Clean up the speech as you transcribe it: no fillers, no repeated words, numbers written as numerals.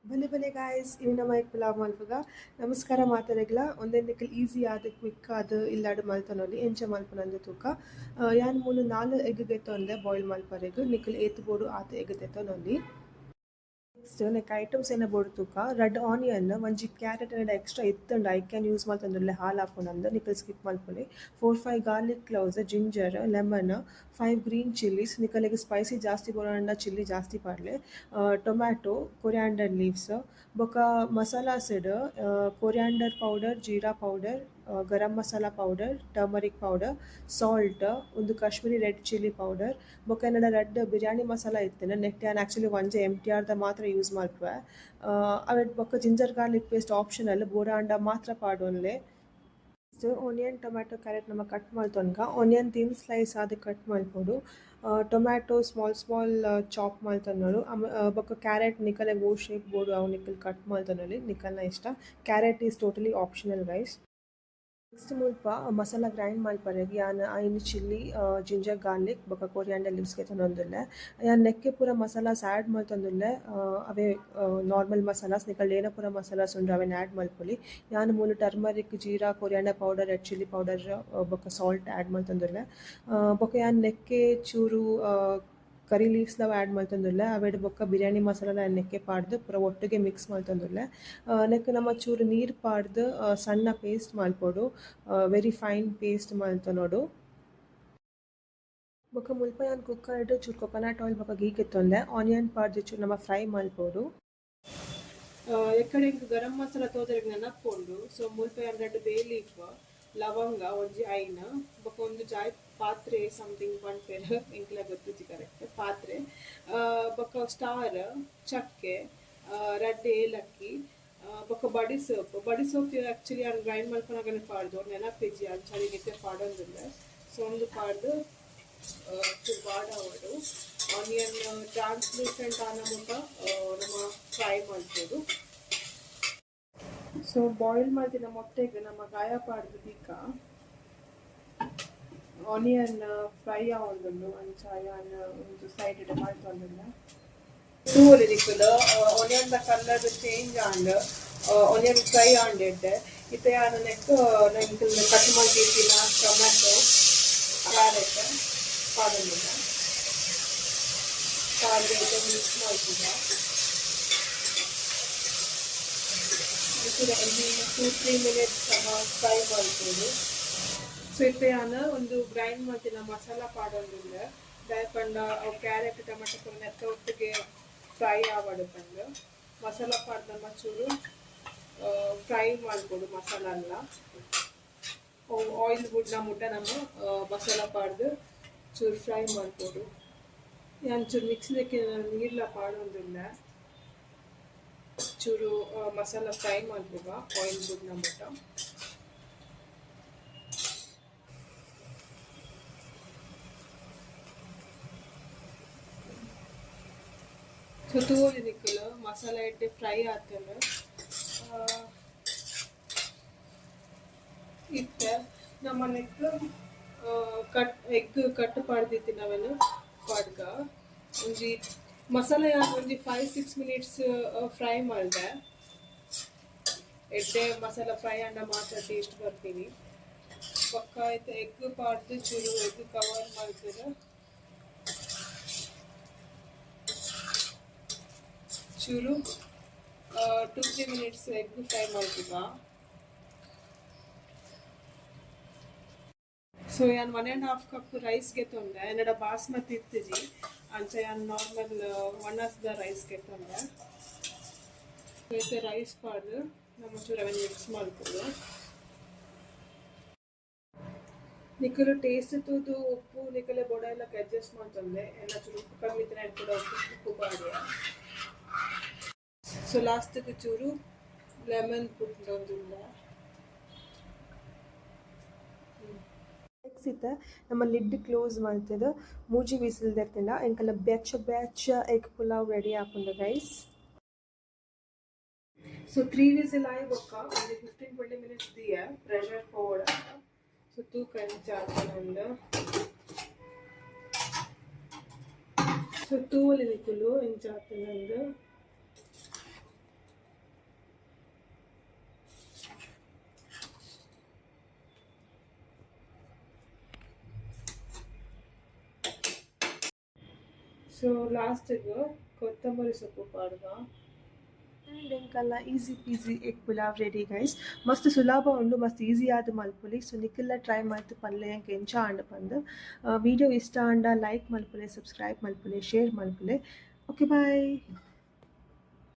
ಭಲೆ ಭಲೆ guys ಇನ್ನು mic pulao ಮಲ್ಪಗ ನಮಸ್ಕಾರ ಮಾತಾರೆಗ್ಲ ಒಂದೆಂದಕ್ಕೆ easy ಆದ ಕ್ವಿಕ್ ಆದ ಇಲ್ಲಾಡು ಮಲ್ತನೊಲಿ ಎಂಚ ಮಲ್ಪನಂದು ತೂಕ ಯಾನ್ ಮೂಲು 4 ಎಗ್ ದೆತ್ತೊಂದೆ ಬಾಯ್ಲ್ ಮಲ್ಪರೆಗ್ ನಿಕಲ್ ಏತ್ ಬೋಡು ಆತ ಎಗ್ ದೆತ್ತೊನೊಲಿ ನೆಕ್ಸ್ಟ್ ನೆಕ್ ಐಟಮ್ಸ್ ಏನ ಬೋಡು ತೂಕ ರೆಡ್ ಆನಿಯನ್ ಒಂಜಿ ಕ್ಯಾರೆಟ್ ಎನ್ನಡ ಎಕ್ಸ್ಟ್ರಾ ಇತ್ತುಂಡು ಐ ಕ್ಯಾನ್ ಯೂಸ್ ಮಲ್ತೊಂದುಲ್ಲೆ ಹಾಲು ಹಾಕೊಂಡಂದು ನಿಕಲ್ ಸ್ಕಿಪ್ ಮಲ್ಪೊಲಿ 4-5 garlic cloves ginger lemon 5 green chillies ನಿಕಲೆಗ್ ಸ್ಪೈಸಿ ಜಾಸ್ತಿ ಬೋಡಾಂಡ ಚಿಲ್ಲಿ ಜಾಸ್ತಿ ಪಾಡ್ಲೆ ಟೊಮ್ಯಾಟೊ ಕೊರಿಯಾಂಡರ್ ಲೀವ್ಸ್ ಬೊಕ ಮಸಾಲಾಸಿಡ್ coriander powder jeera powder garam masala powder turmeric powder salt ಒಂದು ಕಾಶ್ಮೀರಿ ರೆಡ್ ಚಿಲ್ಲಿ ಪೌಡರ್ ಬೊಕ ಎನ್ನಡ ರೆಡ್ ಬಿರಿಯಾನಿ ಮಸಾಲ ಇತ್ತೆನೆ ನೆಕ್ಸ್ಟ್ ನಾನು ಆ್ಯಕ್ಚುಲಿ ಒಂಜೆ MTRದ ಮಾತ್ರ ಯೂಸ್ ಮಲ್ಪುವೆ ಅವೆಡ್ ಬೊಕ ಜಿಂಜರ್ ಗಾರ್ಲಿಕ್ ಪೇಸ್ಟ್ ಆಪ್ಷನಲ್ ಬೋಡಾಂಡ ಮಾತ್ರ ಪಾಡೊನ್ಲೆ ಆನಿಯನ್ ಟೊಮ್ಯಾಟೊ ಕ್ಯಾರೆಟ್ ನಮ್ಮ ಕಟ್ ಮಲ್ತೊನ್ಗ ಆನಿಯನ್ ಥಿನ್ ಸ್ಲೈಸ್ ಆದ್ ಕಟ್ ಮಲ್ಪೊಡು ಟೊಮ್ಯಾಟೊ ಸ್ಮಾಲ್ ಸ್ಮಾಲ್ ಚಾಪ್ ಮಲ್ತೊನ್ನೋಡು ಬೊಕ ಕ್ಯಾರೆಟ್ ನಿಕಲೆಗ್ ಓ ಶೇಪ್ ಬೋಡು ಅವು ನಿಕಲ್ ಕಟ್ ಮಲ್ತೊನ್ನೊಲಿ ನಿಕಲ್ನ ಇಷ್ಟ carrot is totally optional guys next ಮುಲ್ಪ ಮಸಾಲ ಗ್ರೈಂಡ್ ಮಲ್ಪರೆಗ್ ಯಾನ್ ಐನ್ ಚಿಲ್ಲಿ ಜಿಂಜರ್ ಗಾರ್ಲಿಕ್ ಬೊಕ ಕೊರಿಯಾಂಡರ್ ಲೀವ್ಸ್ಗೆ ತೊಂದೊಂದುಲ್ಲೆ ಯಾನ್ ನೆಕ್ಕೆ ಪೂರ ಮಸಾಲಾಸ್ ಆ್ಯಡ್ ಮಲ್ತೊಂದುಲ್ಲೆ ಅವೇ ನಾರ್ಮಲ್ ಮಸಾಲಾಸ್ ನಿಕಲ್ಡ್ ಏನ ಪೂರ ಮಸಾಲಾಸ್ ಉಂಡು ಅವೆನ್ ಆ್ಯಡ್ ಮಲ್ಪೊಲಿ ಯಾನ್ ಮೂಲು turmeric jeera coriander powder red chilli powder ಬೊಕ ಸಾಲ್ಟ್ ಆ್ಯಡ್ ಮಲ್ತೊಂದುಲ್ಲೆ ಬೊಕ ಯಾನ್ ನೆಕ್ಕೆ ಚೂರು ಕರಿ ಲೀವ್ಸ್‌ಲ ಆ್ಯಡ್ ಮಲ್ತೊಂದುಲ್ಲೆ ಅವೆಡ್ ಬೊಕ ಬಿರಿಯಾನಿ ಮಸಾಲಾಲ ನೆಕ್ಕೆ ಪಾಡ್ದ್ ಪೂರ ಒಟ್ಟಿಗೆ ಮಿಕ್ಸ್ ಮಲ್ತೊಂದುಲ್ಲೆ ನೆಕ್ಕ್ ನಮ ಚೂರು ನೀರ್ ಪಾಡ್ದ್ ಸಣ್ಣ ಪೇಸ್ಟ್ ಮಲ್ಪೊಡು ವೆರಿ ಫೈನ್ ಪೇಸ್ಟ್ ಮಲ್ತೊನೊಡು ಬೊಕ ಮುಲ್ಪ ಯಾನ್ ಕುಕ್ಕರ್ಡ್ ಚೂರು ಕೊಕೊನಟ್ ಆಯಿಲ್ ಬೊಕ ಗೀ ಕೆತ್ತೊಂದೆ ಆನಿಯನ್ ಪಾಡ್ದ್ ಚೂರು ನಮ ಫ್ರೈ ಮಲ್ಪೊಡು ಎಕ್ಕಡೆಗ್ ಗರಂ ಮಸಾಲ ತೋಜರೆಗ್ ನೆನಪುಂಡು ಸೊ ಮುಲ್ಪ ಯಾನ್ 2 ಬೇ ಲೀಫ್ ಲವಂಗ ಒಂಜಿ ಐನ್ ಬೊಕ ಒಂದು ಜಾಯ್ ಪಾತ್ರೆ ಸಮಥಿಂಗ್ ಪನ್ಪೆರ್ ಎಂಕ್ಲೆ ಗೊತ್ತಿಜ್ಜಿ ಕರೆಕ್ಟ್ ಪಾತ್ರೆ ಬೊಕ ಸ್ಟಾರ್ ಚಕ್ಕೆ ರಡ್ಡ್ ಏಲಕ್ಕಿ ಬೊಕ ಬಡಿ ಸೋಪ್ ಆ್ಯಕ್ಚುಲಿ ಯಾನ್ ಗ್ರೈಂಡ್ ಮಲ್ಪನಾಗನೆ ಪಾಡ್ದು ನೆನಪಿಜ್ಜಿ ಅಂಚಾದಿ ನಿತ್ತೆ ಪಾಡೊಂದುಲ್ಲೆ ಸೊ ಒಂದು ಪಾಡ್ದು ಚೂರು ಬಾಡಾವಡು ಆನಿಯನ್ ಟ್ರಾನ್ಸ್ಲೂಸೆಂಟ್ ಆನ ಮುಟ ನಮ್ಮ ಫ್ರೈ ಮಲ್ಪೊಡು ಸೊ ಬಾಯ್ಲ್ ಮಲ್ತಿನ ಮೊಟ್ಟೆಗ್ ನಮ್ಮ ಗಾಯ ಪಾಡ್ದು ದೀಕ ಆನಿಯನ್ ಫ್ರೈ ಆವೊಂದುಂಡು ಅಂಚ ಯಾನ್ ಒಂದು ಸೈಡ್ ಮಲ್ತೊಂದುಲ್ಲೆ ತೂವೊಲಿ ನಿಕುಲು ಆನಿಯನ್ ದ colour change and onion fry ಆಂಡೆಡ್ಡೆ ಇತ್ತೆ ಯಾನ್ ನೆಕ್ಕ್ ನಿಕುಲು ಕಟ್ ಮಲ್ತಿತ್ತಿನ ಟೊಮ್ಯಾಟೊ ಕ್ಯಾರೆಟ್ ಪಾಡೊಂದುಲ್ಲೆ ಪಾಡ್ದ್ ಮಿಕ್ಸ್ ಮಲ್ತುದ ಒಂದು 2-3 ಮಿನಿಟ್ಸ್ ಫ್ರೈ ಮಲ್ಪೊಡು ಸೊ ಇತ್ತೆ ಯಾನ್ ಒಂದು ಗ್ರೈಂಡ್ ಮಲ್ತಿನ ಮಸಾಲ ಪಾಡೊಂದುಲ್ಲೆ ದಾಯಪಂಡ ಅವು ಕ್ಯಾರೆಟ್ ಟೊಮೆಟೊ ಪೂರ ನೆತ್ತ ಒಟ್ಟಿಗೆ ಫ್ರೈ ಆವಡ್ ಪಂಡ್ ಮಸಾಲ ಪಾಡ್ದ ಚೂರು ಫ್ರೈ ಮಲ್ಪೊಡು ಮಸಾಲ ಆಯಿಲ್ ಬುಡ್ನ ಮುಟ್ಟ ನಮ್ಮ ಮಸಾಲ ಪಾಡ್ದು ಚೂರು ಫ್ರೈ ಮಲ್ಪೊಡು ಯಾನ್ ಚೂರು ಮಿಕ್ಸಿದಕ್ಕೆ ನೀರ್ಲ ಪಾಡೊಂದುಲ್ಲೆ ಚೂರು ಮಸಾಲ ಫ್ರೈ ಮಲ್ಪುಗ ಆಯಿಲ್ ಬುಡ್ನ ಮುಟ್ಟ ಸೊ ತೂವೊಲಿ ನಿಕುಲು ಮಸಾಲ ಎಡ್ಡೆ ಫ್ರೈ ಆತಂಡ್ ಇತ್ತೆ ನಮ್ಮ ನೆಕ್ಕ್ ಕಟ್ ಎಗ್ ಕಟ್ ಪಾಡ್ದಿತ್ತಿನವೆನ್ ಪಾಡ್ಗ ಒಂಜಿ ಮಸಾಲ ಯಾನ್ ಒಂಜಿ 5-6 ಮಿನಿಟ್ಸ್ ಫ್ರೈ ಮಲ್ದೆ ಎಡ್ಡೆ ಮಸಾಲ ಫ್ರೈ ಆಂಡ ಮಾತ್ರ ಟೇಸ್ಟ್ ಬರ್ತೀನಿ ಪಕ್ಕ ಐತೆ ಎಗ್ ಪಾಡ್ದು ಚೂರು ಎಗ್ ಕವರ್ ಮಲ್ತುದು ಚೂರು 2-3 ಮಿನಿಟ್ಸ್ ಎಗ್ ಫ್ರೈ ಮಲ್ತುದ ಸೊ ಯಾನ್ 1.5 ಕಪ್ ರೈಸ್ ಗೆತ್ತೊಂದೆ ಎನ್ನಡ ಬಾಸ್ಮತಿ ಇತ್ತಿಜಿ ಅಂಚ ಯಾನ್ normal one of the rice ಗೆತ್ತೊಂದೆ ರೈಸ್ ಪಾಡ್ದು ನಮ್ಮ ಚೂರು ಅವೆನ್ ಮಿಕ್ಸ್ ಮಲ್ಪೊಡು ನಿಕುಲು ಟೇಸ್ಟ್ ತೂದು ಉಪ್ಪು ನಿಕಲೆ ಬೊಡ ಎಲ್ಲಕ್ಕೆ ಅಡ್ಜಸ್ಟ್ ಮಲ್ತೊಂದೆ ಎಲ್ಲ ಚೂರು ಉಪ್ಪು ಕಮ್ಮಿ ಇತ್ತಿನ ಕೂಡ ಉಪ್ಪು ಪಾಡ್ಯ ಸೊ ಲಾಸ್ಟ್ಗ್ ಚೂರು ಲೆಮನ್ ಪುಂಡೊಂದುಲ್ಲೆ ನೆಕ್ಸ್ಟ್ ನಮ್ಮ ಲಿಡ್ ಕ್ಲೋಸ್ ಮಲ್ತುದು ಮೂಜಿ ವಿಸಿಲ್ ದೆತ್ತಿಂಡ ಎಂಕಲ್ಲ ಬೆಚ್ಚ ಎಗ್ ಪುಲಾವ್ ರೆಡಿ ಆಪುಂಡು ಗೈಸ್ ಸೊ 3 ವಿಸಿಲ್ ಆಯ್ ಬೊಕ್ಕ ಒಂದು 15-20 ಮಿನಿಟ್ಸ್ ದಿಯ ಪ್ರೆಷರ್ ಪೋವಡ ಸೊ ತೂಕ ಎಂಚ ಆಪುಂಡು ಸೊ ತೂವೊಲಿ ನಿಕುಲು ಎಂಚ ಆಪುಂಡು ಸೊ ಲಾಸ್ಟಿಗೆ ಕೊತ್ತಂಬರಿ ಸೊಪ್ಪು ಪಾಡುವ ಆ್ಯಂಡ್ ಎಂಕಲ್ಲ easy peasy egg pulao ready guys. ಮಸ್ತ್ ಸುಲಭ ಉಂಡು, ಮಸ್ತ್ ಈಸಿ ಆದ ಮಲ್ಪೊಲಿ. ಸೊ ನಿಕ್ಕೆಲ್ಲ ಟ್ರೈ ಮಾಡ್ತು ಪಲ್ಲೆ ಎಂಕ್ ಎಂಚ ಆಂಡ ಪಂದ್. ವಿಡಿಯೋ ಇಷ್ಟ ಆಂಡ ಲೈಕ್ ಮಲ್ಪೊಲೆ, ಸಬ್ಸ್ಕ್ರೈಬ್ ಮಲ್ಪೊಲೆ, ಶೇರ್ ಮಲ್ಪೊಲೆ. ಓಕೆ ಬಾಯ್.